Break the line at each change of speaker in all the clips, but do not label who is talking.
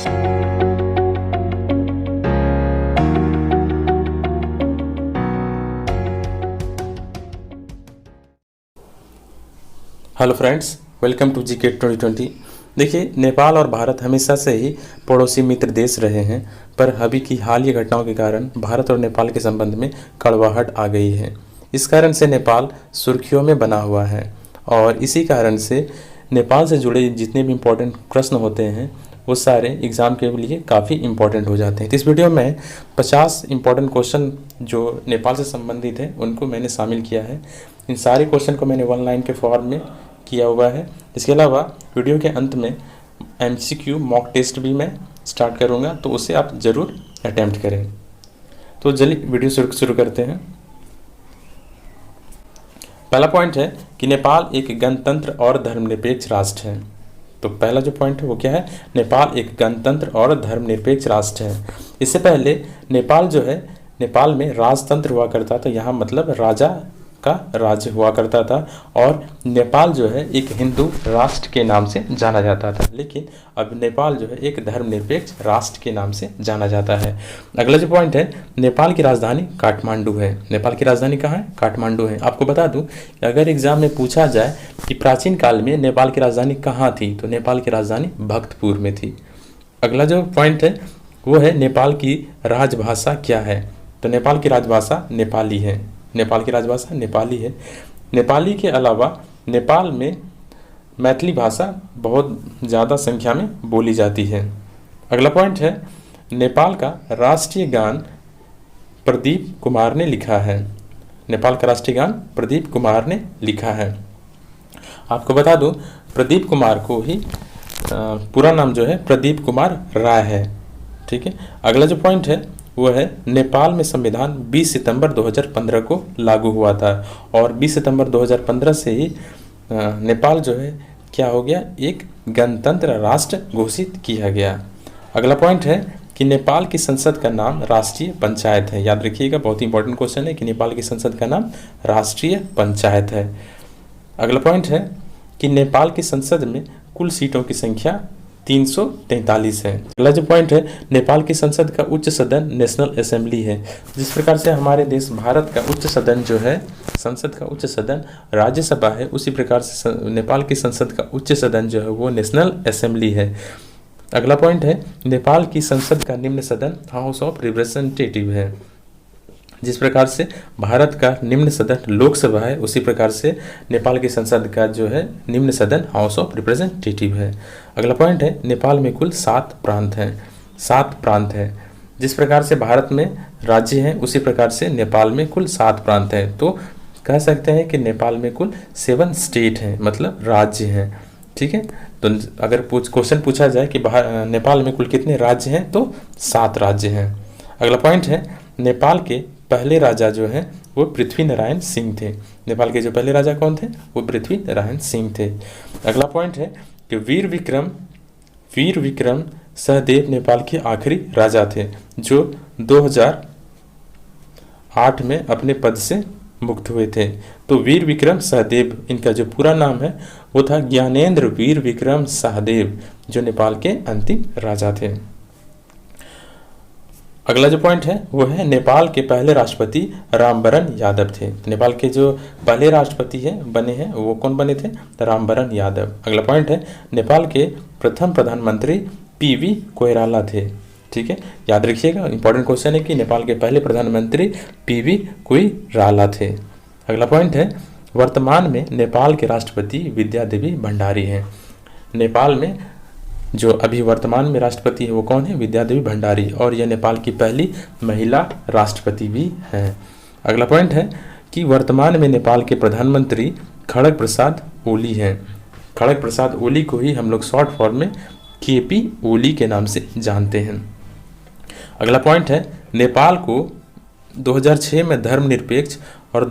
Hello friends, welcome to GK 2020। देखिए, नेपाल और भारत हमेशा से ही पड़ोसी मित्र देश रहे हैं, पर अभी की हालिया घटनाओं के कारण भारत और नेपाल के संबंध में कड़वाहट आ गई है। इस कारण से नेपाल सुर्खियों में बना हुआ है और इसी कारण से नेपाल से जुड़े जितने भी इम्पोर्टेंट प्रश्न होते हैं वो सारे एग्ज़ाम के लिए काफ़ी इम्पोर्टेंट हो जाते हैं। तो इस वीडियो में 50 इम्पोर्टेंट क्वेश्चन जो नेपाल से संबंधित है उनको मैंने शामिल किया है। इन सारे क्वेश्चन को मैंने 1 लाइन के फॉर्म में किया हुआ है। इसके अलावा वीडियो के अंत में MCQ मॉक टेस्ट भी मैं स्टार्ट करूंगा, तो उसे आप ज़रूर अटैम्प्ट करें। तो चलिए वीडियो शुरू करते हैं। पहला पॉइंट है कि नेपाल एक गणतंत्र और धर्मनिरपेक्ष राष्ट्र है। तो पहला जो पॉइंट है वो क्या है? नेपाल एक गणतंत्र और धर्मनिरपेक्ष राष्ट्र है। इससे पहले नेपाल जो है, नेपाल में राजतंत्र हुआ करता था। यहाँ मतलब राजा का राज्य हुआ करता था और नेपाल जो है एक हिंदू राष्ट्र के नाम से जाना जाता था। लेकिन अब नेपाल जो है एक धर्मनिरपेक्ष राष्ट्र के नाम से जाना जाता है। अगला जो पॉइंट है, नेपाल की राजधानी काठमांडू है। नेपाल की राजधानी कहाँ है? काठमांडू है। आपको बता दूं कि अगर एग्जाम में पूछा जाए कि प्राचीन काल में नेपाल की राजधानी कहाँ थी, तो नेपाल की राजधानी भक्तपुर में थी। अगला जो पॉइंट है वो है नेपाल की राजभाषा क्या है? तो नेपाल की राजभाषा नेपाली है। नेपाल की राजभाषा नेपाली है। नेपाली के अलावा नेपाल में मैथिली भाषा बहुत ज़्यादा संख्या में बोली जाती है। अगला पॉइंट है, नेपाल का राष्ट्रीय गान प्रदीप कुमार ने लिखा है। नेपाल का राष्ट्रीय गान प्रदीप कुमार ने लिखा है। आपको बता दूं, प्रदीप कुमार को ही पूरा नाम जो है प्रदीप कुमार राय है। ठीक है। अगला जो पॉइंट है वो है, नेपाल में संविधान 20 सितंबर 2015 को लागू हुआ था और 20 सितंबर 2015 से ही नेपाल जो है क्या हो गया? एक गणतंत्र राष्ट्र घोषित किया गया। अगला पॉइंट है कि नेपाल की संसद का नाम राष्ट्रीय पंचायत है। याद रखिएगा, बहुत ही इंपॉर्टेंट क्वेश्चन है कि नेपाल की संसद का नाम राष्ट्रीय पंचायत है। अगला पॉइंट है कि नेपाल की संसद में कुल सीटों की संख्या 343 है। अगला जो पॉइंट है, नेपाल की संसद का उच्च सदन नेशनल असेंबली है। जिस प्रकार से हमारे देश भारत का उच्च सदन जो है, संसद का उच्च सदन राज्यसभा है, उसी प्रकार से नेपाल की संसद का उच्च सदन जो है वो नेशनल असेंबली है। अगला पॉइंट है, नेपाल की संसद का निम्न सदन हाउस ऑफ रिप्रेजेंटेटिव है। जिस प्रकार से भारत का निम्न सदन लोकसभा है, उसी प्रकार से नेपाल की संसद का जो है निम्न सदन हाउस ऑफ रिप्रेजेंटेटिव है। अगला पॉइंट है, नेपाल में कुल 7 प्रांत हैं। 7 प्रांत हैं। जिस प्रकार से भारत में राज्य हैं, उसी प्रकार से नेपाल में कुल 7 प्रांत हैं। तो कह सकते हैं कि नेपाल में कुल 7 स्टेट हैं, मतलब राज्य हैं। ठीक है। तो अगर क्वेश्चन पूछा जाए कि नेपाल में कुल कितने राज्य हैं, तो 7 राज्य हैं। अगला पॉइंट है, नेपाल के पहले राजा जो हैं वो पृथ्वी नारायण सिंह थे। नेपाल के जो पहले राजा कौन थे? वो पृथ्वी नारायण सिंह थे। अगला पॉइंट है कि वीर विक्रम सहदेव नेपाल के आखिरी राजा थे जो 2008 में अपने पद से मुक्त हुए थे। तो वीर विक्रम सहदेव, इनका जो पूरा नाम है वो था ज्ञानेंद्र वीर विक्रम सहदेव, जो नेपाल के अंतिम राजा थे। अगला जो पॉइंट है वो है, नेपाल के पहले राष्ट्रपति रामवरण यादव थे। नेपाल के जो पहले राष्ट्रपति बने हैं वो कौन बने थे? रामवरण यादव। अगला पॉइंट है, नेपाल के प्रथम प्रधानमंत्री PV कोइराला थे। ठीक है, याद रखिएगा, इंपॉर्टेंट क्वेश्चन है कि नेपाल के पहले प्रधानमंत्री PV कोइराला थे। अगला पॉइंट है, वर्तमान में नेपाल के राष्ट्रपति विद्यादेवी भंडारी हैं। नेपाल में जो अभी वर्तमान में राष्ट्रपति है वो कौन है? विद्यादेवी भंडारी, और यह नेपाल की पहली महिला राष्ट्रपति भी हैं। अगला पॉइंट है कि वर्तमान में नेपाल के प्रधानमंत्री खड़ग प्रसाद ओली हैं। खड़ग प्रसाद ओली को ही हम लोग शॉर्ट फॉर्म में KP ओली के नाम से जानते हैं। अगला पॉइंट है, नेपाल को 2006 में धर्मनिरपेक्ष और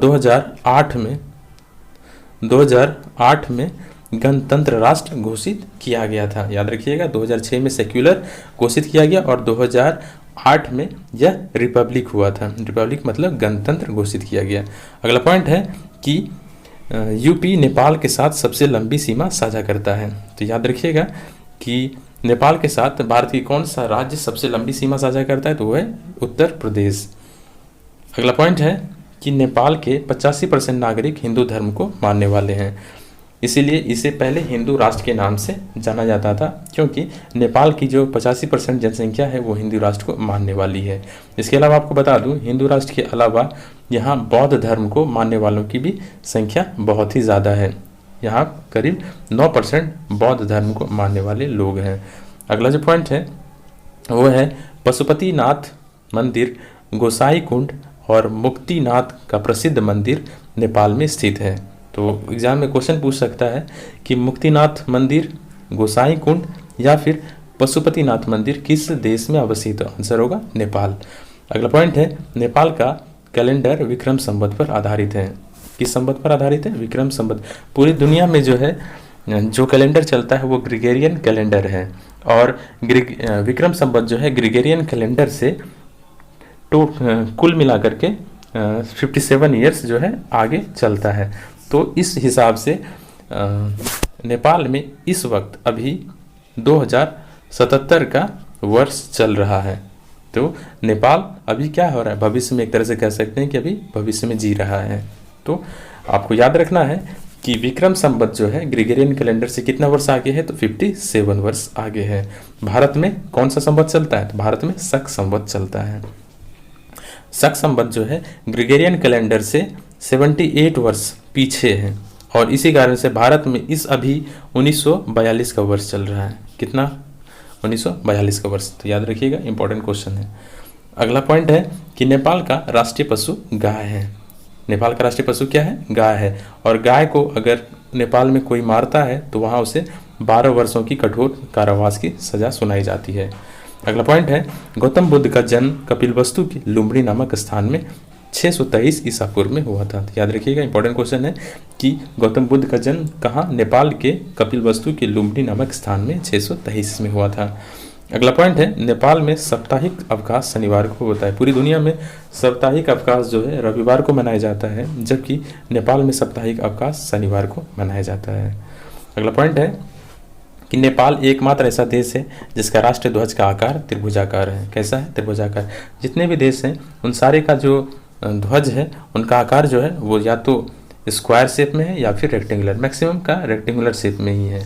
2008 में गणतंत्र राष्ट्र घोषित किया गया था। याद रखिएगा, 2006 में सेक्युलर घोषित किया गया और 2008 में यह रिपब्लिक हुआ था। रिपब्लिक मतलब गणतंत्र घोषित किया गया। अगला पॉइंट है कि यूपी नेपाल के साथ सबसे लंबी सीमा साझा करता है। तो याद रखिएगा कि नेपाल के साथ भारत की कौन सा राज्य सबसे लंबी सीमा साझा करता है? तो वो है उत्तर प्रदेश। अगला पॉइंट है कि नेपाल के 85% नागरिक हिंदू धर्म को मानने वाले हैं, इसीलिए इसे पहले हिंदू राष्ट्र के नाम से जाना जाता था, क्योंकि नेपाल की जो 85% जनसंख्या है वो हिंदू राष्ट्र को मानने वाली है। इसके अलावा आपको बता दूं, हिंदू राष्ट्र के अलावा यहाँ बौद्ध धर्म को मानने वालों की भी संख्या बहुत ही ज़्यादा है। यहाँ करीब 9% बौद्ध धर्म को मानने वाले लोग हैं। अगला जो पॉइंट है वो है पशुपतिनाथ मंदिर, गोसाई कुंड और मुक्तिनाथ का प्रसिद्ध मंदिर नेपाल में स्थित है। तो एग्जाम में क्वेश्चन पूछ सकता है कि मुक्तिनाथ मंदिर, गोसाई कुंड या फिर पशुपतिनाथ मंदिर किस देश में अवस्थित है? आंसर होगा नेपाल। अगला पॉइंट है नेपाल का कैलेंडर विक्रम संवत पर आधारित है। किस संवत पर आधारित है? विक्रम संवत। पूरी दुनिया में जो है जो कैलेंडर चलता है वो ग्रिगोरियन कैलेंडर है, और विक्रम संवत जो है ग्रिगोरियन कैलेंडर से तो कुल मिलाकर के 57 ईयर्स जो है आगे चलता है। तो इस हिसाब से नेपाल में इस वक्त अभी 2077 का वर्ष चल रहा है। तो नेपाल अभी क्या हो रहा है? भविष्य में एक तरह से कह सकते हैं कि अभी भविष्य में जी रहा है। तो आपको याद रखना है कि विक्रम संवत जो है ग्रिगोरियन कैलेंडर से कितना वर्ष आगे है? तो 57 वर्ष आगे है। भारत में कौन सा संवत चलता है? तो भारत में शक संवत चलता है। शक संवत जो है ग्रिगोरियन कैलेंडर से 78 वर्ष पीछे है, और इसी कारण से भारत में इस अभी 1942 का वर्ष चल रहा है। कितना? 1942 का वर्ष। तो याद रखिएगा, इंपॉर्टेंट क्वेश्चन है। अगला पॉइंट है कि नेपाल का राष्ट्रीय पशु गाय है। नेपाल का राष्ट्रीय पशु क्या है? गाय है। और गाय को अगर नेपाल में कोई मारता है तो वहाँ उसे 12 वर्षों की कठोर कारावास की सजा सुनाई जाती है। अगला पॉइंट है गौतम बुद्ध का जन्म कपिलवस्तु के लुम्बिनी नामक स्थान में 623 ईसा पूर्व में हुआ था। तो याद रखिएगा, इंपॉर्टेंट क्वेश्चन है कि गौतम बुद्ध का जन्म कहाँ? नेपाल के कपिलवस्तु के लुम्बिनी नामक स्थान में 623 में हुआ था। अगला पॉइंट है नेपाल में साप्ताहिक अवकाश शनिवार को होता है। पूरी दुनिया में साप्ताहिक अवकाश जो है रविवार को मनाया जाता है, जबकि नेपाल में साप्ताहिक अवकाश शनिवार को मनाया जाता है। अगला पॉइंट है कि नेपाल एकमात्र ऐसा देश है जिसका राष्ट्रीय ध्वज का आकार त्रिभुजाकार है। कैसा है? त्रिभुजाकार। जितने भी देश हैं उन सारे का जो ध्वज है उनका आकार जो है वो या तो स्क्वायर शेप में है या फिर रेक्टेंगुलर, मैक्सिमम का रेक्टेंगुलर शेप में ही है।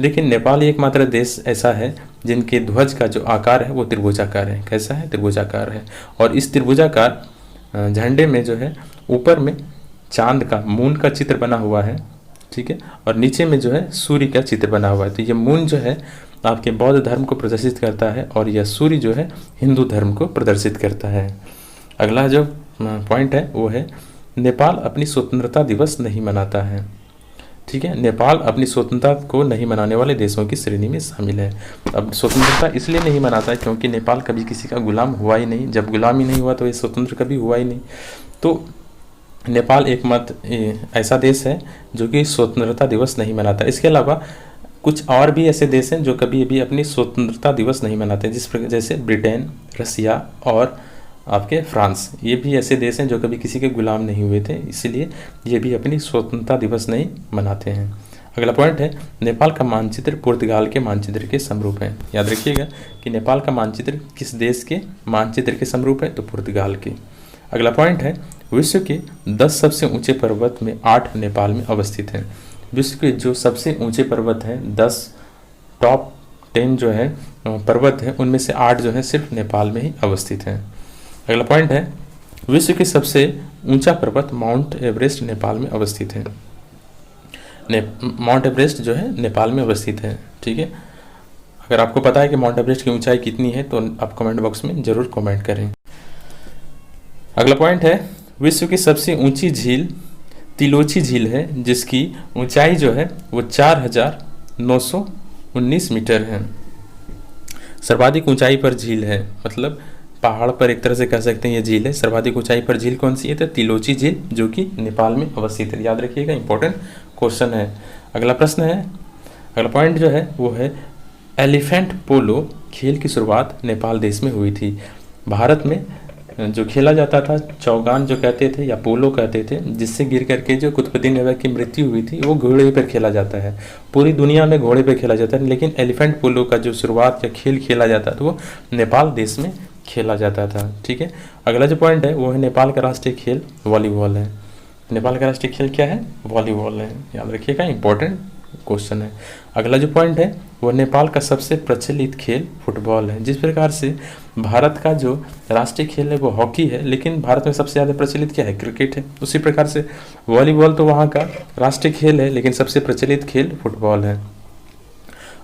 लेकिन नेपाल एकमात्र देश ऐसा है जिनके ध्वज का जो आकार है वो त्रिभुजाकार है। कैसा है? त्रिभुजाकार है। और इस त्रिभुजाकार झंडे में जो है ऊपर में चांद का, मून का चित्र बना हुआ है, ठीक है, और नीचे में जो है सूर्य का चित्र बना हुआ है। तो ये मून जो है आपके बौद्ध धर्म को प्रदर्शित करता है और यह सूर्य जो है हिंदू धर्म को प्रदर्शित करता है। अगला जो पॉइंट है वो है नेपाल अपनी स्वतंत्रता दिवस नहीं मनाता है। ठीक है, नेपाल अपनी स्वतंत्रता को नहीं मनाने वाले देशों की श्रेणी में शामिल है। अब स्वतंत्रता इसलिए नहीं मनाता है क्योंकि नेपाल कभी किसी का गुलाम हुआ ही नहीं। जब गुलाम ही नहीं हुआ तो ये स्वतंत्र कभी हुआ ही नहीं। तो नेपाल एकमात्र ऐसा देश है जो कि स्वतंत्रता दिवस नहीं मनाता। इसके अलावा कुछ और भी ऐसे देश हैं जो कभी भी अपनी स्वतंत्रता दिवस नहीं मनाते, जैसे ब्रिटेन, रसिया और आपके फ्रांस। ये भी ऐसे देश हैं जो कभी किसी के गुलाम नहीं हुए थे, इसीलिए ये भी अपनी स्वतंत्रता दिवस नहीं मनाते हैं। अगला पॉइंट है नेपाल का मानचित्र पुर्तगाल के मानचित्र के समरूप है। याद रखिएगा कि नेपाल का मानचित्र किस देश के मानचित्र के समरूप है? तो पुर्तगाल के। अगला पॉइंट है विश्व के 10 सबसे ऊंचे पर्वत में 8 नेपाल में अवस्थित हैं। विश्व के जो सबसे ऊंचे पर्वत हैं, 10 टॉप 10 जो है पर्वत है, उनमें से 8 जो है सिर्फ नेपाल में ही अवस्थित हैं। अगला पॉइंट है विश्व के सबसे ऊंचा पर्वत माउंट एवरेस्ट नेपाल में अवस्थित है। माउंट एवरेस्ट जो है नेपाल में अवस्थित है। ठीक है, अगर आपको पता है कि माउंट एवरेस्ट की ऊंचाई कितनी है तो आप कमेंट बॉक्स में जरूर कमेंट करें। अगला पॉइंट है विश्व की सबसे ऊंची झील तिलोची झील है, जिसकी ऊंचाई जो है वो 4919 मीटर है। सर्वाधिक ऊंचाई पर झील है, मतलब पहाड़ पर एक तरह से कह सकते हैं ये झील है। सर्वाधिक ऊंचाई पर झील कौन सी है? तो तिलोची झील, जो कि नेपाल में अवस्थित है। याद रखिएगा, इंपॉर्टेंट क्वेश्चन है। अगला प्रश्न है, अगला पॉइंट जो है वो है एलिफेंट पोलो खेल की शुरुआत नेपाल देश में हुई थी। भारत में जो खेला जाता था चौगान जो कहते थे या पोलो कहते थे, जिससे गिर करके जो कुतुबुद्दीन की मृत्यु हुई थी, वो घोड़े पर खेला जाता है। पूरी दुनिया में घोड़े पर खेला जाता है, लेकिन एलिफेंट पोलो का जो शुरुआत या खेल खेला जाता था वो नेपाल देश में खेला जाता था। ठीक है, अगला जो पॉइंट है वो है नेपाल का राष्ट्रीय खेल वॉलीबॉल है। नेपाल का राष्ट्रीय खेल क्या है? वॉलीबॉल है, याद रखिएगा, इंपॉर्टेंट क्वेश्चन है। अगला जो पॉइंट है वो नेपाल का सबसे प्रचलित खेल फुटबॉल है। जिस प्रकार से भारत का जो राष्ट्रीय खेल है वो हॉकी है, लेकिन भारत में सबसे ज़्यादा प्रचलित क्या है? क्रिकेट है। उसी प्रकार से वॉलीबॉल तो वहाँ का राष्ट्रीय खेल है, लेकिन सबसे प्रचलित खेल फुटबॉल है।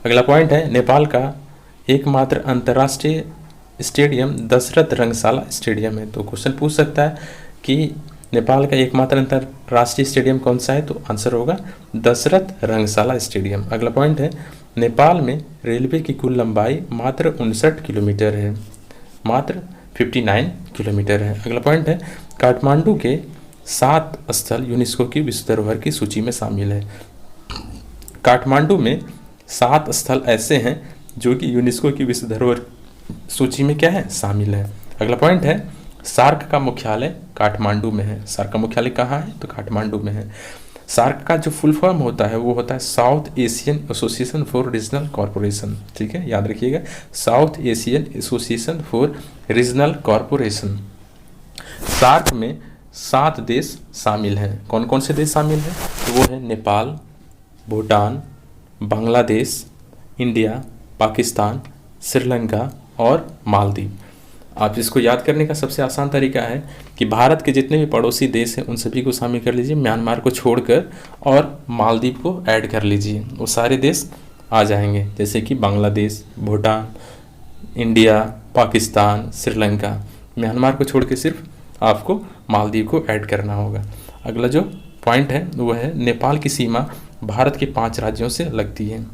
अगला पॉइंट है नेपाल का एकमात्र अंतर्राष्ट्रीय स्टेडियम दशरथ रंगशाला स्टेडियम है। तो क्वेश्चन पूछ सकता है कि नेपाल का एकमात्र अंतर्राष्ट्रीय स्टेडियम कौन सा है? तो आंसर होगा दशरथ रंगशाला स्टेडियम। अगला पॉइंट है नेपाल में रेलवे की कुल लंबाई मात्र 59 किलोमीटर है, मात्र 59 किलोमीटर है। अगला पॉइंट है काठमांडू के 7 स्थल यूनेस्को की विश्व धरोहर की सूची में शामिल है। काठमांडू में 7 स्थल ऐसे हैं जो कि यूनेस्को की विश्व धरोहर सूची में क्या है? शामिल है। अगला पॉइंट है सार्क का मुख्यालय काठमांडू में है। सार्क का मुख्यालय कहाँ है? तो काठमांडू में है। सार्क का जो फुल फॉर्म होता है वो होता है South Asian Association for Regional Corporation. ठीक है, याद रखिएगा, South Asian Association for Regional Corporation. SAARC में 7 देश शामिल हैं। कौन कौन से देश शामिल हैं? तो वो है नेपाल, भूटान, बांग्लादेश, इंडिया, पाकिस्तान, श्रीलंका और मालदीव। आप इसको याद करने का सबसे आसान तरीका है कि भारत के जितने भी पड़ोसी देश हैं उन सभी को शामिल कर लीजिए, म्यांमार को छोड़कर, और मालदीव को ऐड कर लीजिए। वो सारे देश आ जाएंगे, जैसे कि बांग्लादेश, भूटान, इंडिया, पाकिस्तान, श्रीलंका। म्यांमार को छोड़ के सिर्फ आपको मालदीव को ऐड करना होगा। अगला जो पॉइंट है वो है नेपाल की सीमा भारत के 5 राज्यों से लगती है।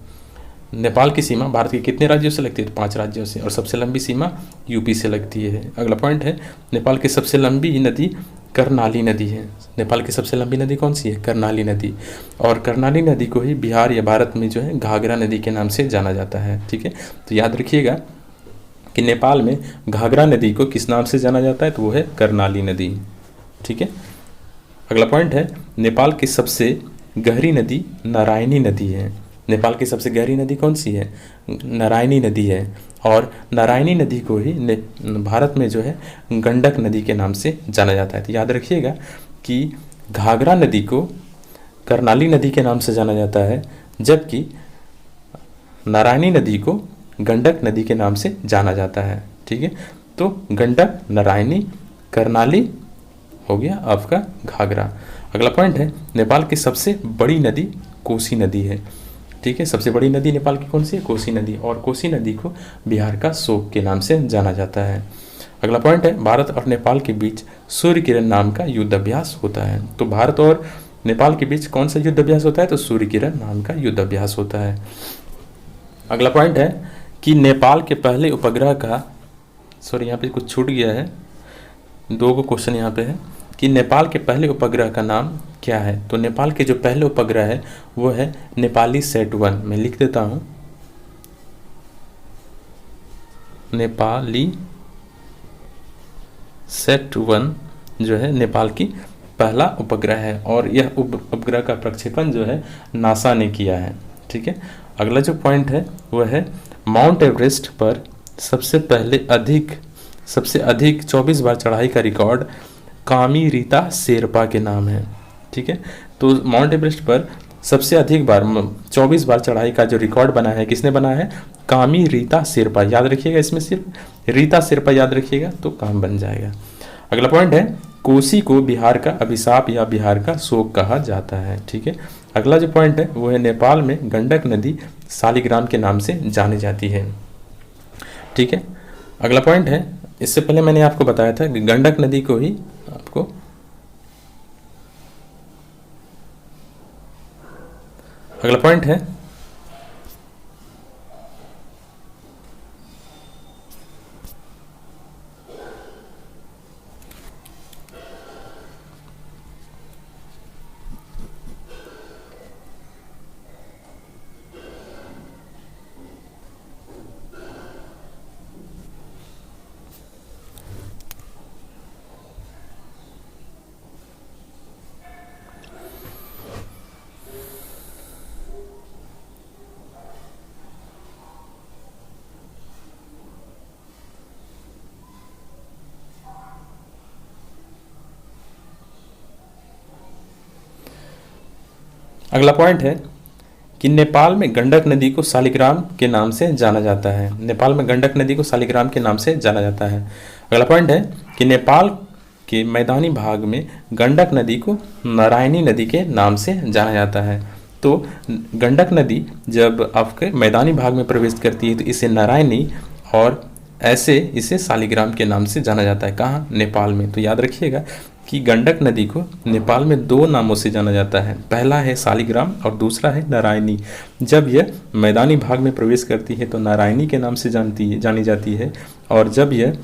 नेपाल की सीमा भारत के कितने राज्यों से लगती है? तो 5 राज्यों से, और सबसे लंबी सीमा यूपी से लगती है। अगला पॉइंट है नेपाल की सबसे लंबी नदी कर्णाली नदी है। नेपाल की सबसे लंबी नदी कौन सी है? कर्णाली नदी। और कर्णाली नदी को ही बिहार या भारत में जो है घाघरा नदी के नाम से जाना जाता है। ठीक है, तो याद रखिएगा कि नेपाल में घाघरा नदी को किस नाम से जाना जाता है? तो वो है कर्णाली नदी। ठीक है, अगला पॉइंट है नेपाल की सबसे गहरी नदी नारायणी नदी है। नेपाल की सबसे गहरी नदी कौन सी है? नारायणी नदी है। और नारायणी नदी को ही भारत में जो है गंडक नदी के नाम से जाना जाता है। तो याद रखिएगा कि घाघरा नदी को कर्णाली नदी के नाम से जाना जाता है, जबकि नारायणी नदी को गंडक नदी के नाम से जाना जाता है। ठीक है, तो गंडक, नारायणी, कर्णाली हो गया आपका घाघरा। अगला पॉइंट है नेपाल की सबसे बड़ी नदी कोसी नदी है। ठीक है, सबसे बड़ी नदी नेपाल की कौन सी है? कोसी नदी। और कोसी नदी को बिहार का शोक के नाम से जाना जाता है। अगला पॉइंट है भारत और नेपाल के बीच सूर्य किरण नाम का युद्ध अभ्यास होता है। तो भारत और नेपाल के बीच कौन सा युद्ध अभ्यास होता है? तो सूर्य किरण नाम का युद्ध अभ्यास होता है। अगला पॉइंट है कि नेपाल के पहले उपग्रह का, सॉरी यहाँ पे कुछ छूट गया है, 2 क्वेश्चन यहाँ पे है कि नेपाल के पहले उपग्रह का नाम क्या है? तो नेपाल के जो पहले उपग्रह है वो है नेपाली सेट-1। मैं लिख देता हूँ, नेपाली सेट-1 जो है नेपाल की पहला उपग्रह है, और यह उपग्रह का प्रक्षेपण जो है नासा ने किया है। ठीक है, अगला जो पॉइंट है वह है माउंट एवरेस्ट पर सबसे अधिक 24 बार चढ़ाई का रिकॉर्ड कामी रीता शेरपा के नाम है। ठीक है, तो माउंट एवरेस्ट पर सबसे अधिक बार 24 बार चढ़ाई का जो रिकॉर्ड बना है किसने बना है? कामी रीता शेरपा। याद रखिएगा, इसमें सिर्फ रीता शेरपा याद रखिएगा तो काम बन जाएगा। अगला पॉइंट है कोसी को बिहार का अभिशाप या बिहार का शोक कहा जाता है। ठीक है, अगला जो पॉइंट है वो है नेपाल में गंडक नदी शालिग्राम के नाम से जानी जाती है। ठीक है, अगला पॉइंट है, इससे पहले मैंने आपको बताया था कि गंडक नदी को ही आपको अगला पॉइंट है अगला पॉइंट है कि नेपाल में गंडक नदी को शालिग्राम के नाम से जाना जाता है। नेपाल में गंडक नदी को शालिग्राम के नाम से जाना जाता है। अगला पॉइंट है कि नेपाल के मैदानी भाग में गंडक नदी को नारायणी नदी के नाम से जाना जाता है। तो गंडक नदी जब आपके मैदानी भाग में प्रवेश करती है तो इसे नारायणी और ऐसे इसे शालिग्राम के नाम से जाना जाता है। कहाँ? नेपाल में। तो याद रखिएगा कि गंडक नदी को नेपाल में 2 नामों से जाना जाता है, पहला है शालिग्राम और दूसरा है नारायणी। जब यह मैदानी भाग में प्रवेश करती है तो नारायणी के नाम से जानी जाती है, और जब यह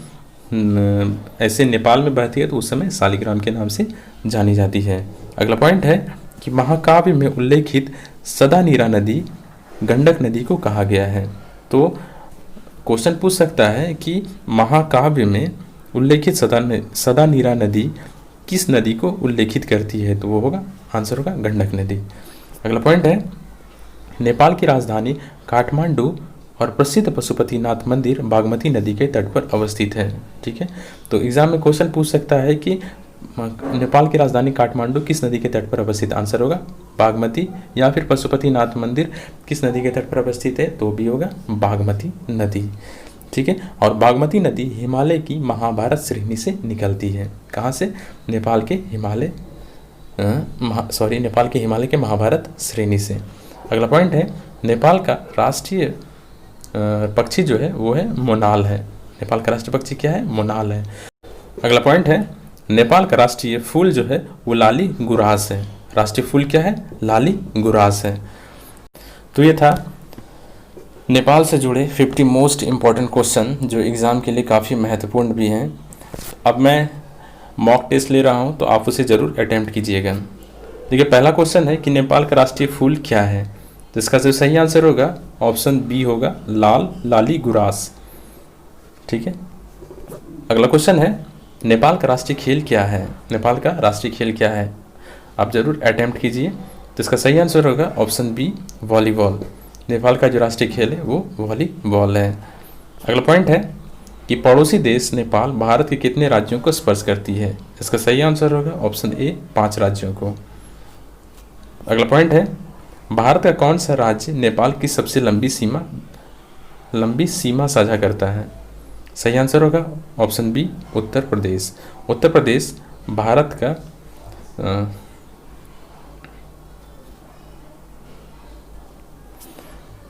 ऐसे नेपाल में बहती है तो उस समय शालिग्राम के नाम से जानी जाती है। अगला पॉइंट है कि महाकाव्य में उल्लेखित सदा नीरा नदी गंडक नदी को कहा गया है। तो क्वेश्चन पूछ सकता है कि महाकाव्य में उल्लेखित सदा नीरा नदी किस नदी को उल्लेखित करती है? तो वो होगा, आंसर होगा गंडक नदी। अगला पॉइंट है नेपाल की राजधानी काठमांडू और प्रसिद्ध पशुपतिनाथ मंदिर बागमती नदी के तट पर अवस्थित है। ठीक है, तो एग्जाम में क्वेश्चन पूछ सकता है कि नेपाल की राजधानी काठमांडू किस नदी के तट पर अवस्थित? आंसर होगा बागमती। या फिर पशुपतिनाथ मंदिर किस नदी के तट पर अवस्थित है? तो भी होगा बागमती नदी। ठीक है, और बागमती नदी हिमालय की महाभारत श्रेणी से निकलती है। कहाँ से? नेपाल के हिमालय के महाभारत श्रेणी से। अगला पॉइंट है नेपाल का राष्ट्रीय पक्षी जो है वो है मोनाल है। नेपाल का राष्ट्रीय पक्षी क्या है? मोनाल है। अगला पॉइंट है नेपाल का राष्ट्रीय फूल जो है वो लाली गुरास है। राष्ट्रीय फूल क्या है? लाली गुरास है। तो ये था नेपाल से जुड़े 50 मोस्ट इम्पॉर्टेंट क्वेश्चन जो एग्ज़ाम के लिए काफ़ी महत्वपूर्ण भी हैं। अब मैं मॉक टेस्ट ले रहा हूँ तो आप उसे ज़रूर अटैम्प्ट कीजिएगा। देखिए, पहला क्वेश्चन है कि नेपाल का राष्ट्रीय फूल क्या है? तो इसका जो सही आंसर होगा ऑप्शन बी होगा, लाली गुरास। ठीक है, अगला क्वेश्चन है नेपाल का राष्ट्रीय खेल क्या है? नेपाल का राष्ट्रीय खेल क्या है? आप ज़रूर अटैम्प्ट कीजिए। तो इसका सही आंसर होगा ऑप्शन बी, वॉलीबॉल। नेपाल का जो राष्ट्रीय खेल है वो वॉलीबॉल है। अगला पॉइंट है कि पड़ोसी देश नेपाल भारत के कितने राज्यों को स्पर्श करती है? इसका सही आंसर होगा ऑप्शन ए, 5 राज्यों को। अगला पॉइंट है भारत का कौन सा राज्य नेपाल की सबसे लंबी सीमा साझा करता है? सही आंसर होगा ऑप्शन बी, उत्तर प्रदेश। उत्तर प्रदेश भारत का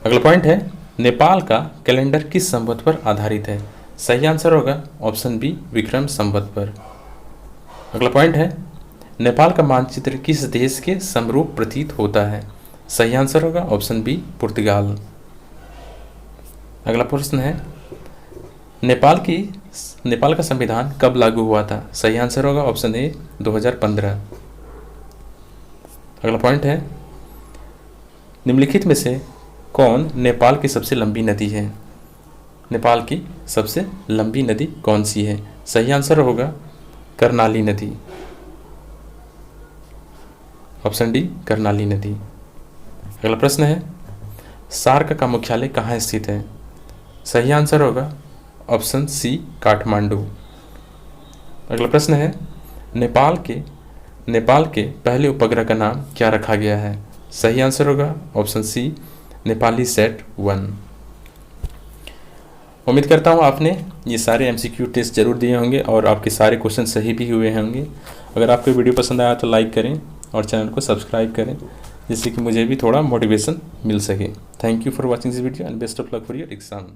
अगला पॉइंट है नेपाल का कैलेंडर किस संवत पर आधारित है? सही आंसर होगा ऑप्शन बी, विक्रम संवत पर। अगला पॉइंट है नेपाल का मानचित्र किस देश के समरूप प्रतीत होता है? सही आंसर होगा ऑप्शन बी, पुर्तगाल। अगला प्रश्न है नेपाल का संविधान कब लागू हुआ था? सही आंसर होगा ऑप्शन ए, 2015। अगला पॉइंट है निम्नलिखित में से कौन नेपाल की सबसे लंबी नदी है? नेपाल की सबसे लंबी नदी कौन सी है? सही आंसर होगा कर्णाली नदी, ऑप्शन डी, कर्णाली नदी। अगला प्रश्न है सार्क का मुख्यालय कहाँ स्थित है? सही आंसर होगा ऑप्शन सी, काठमांडू। अगला प्रश्न है नेपाल के पहले उपग्रह का नाम क्या रखा गया है? सही आंसर होगा ऑप्शन सी, नेपाली सेट 1। उम्मीद करता हूँ आपने ये सारे MCQ टेस्ट जरूर दिए होंगे और आपके सारे क्वेश्चन सही भी हुए होंगे। अगर आपको वीडियो पसंद आया तो लाइक करें और चैनल को सब्सक्राइब करें, जिससे कि मुझे भी थोड़ा मोटिवेशन मिल सके। Thank you for watching this video and best of luck for your exam.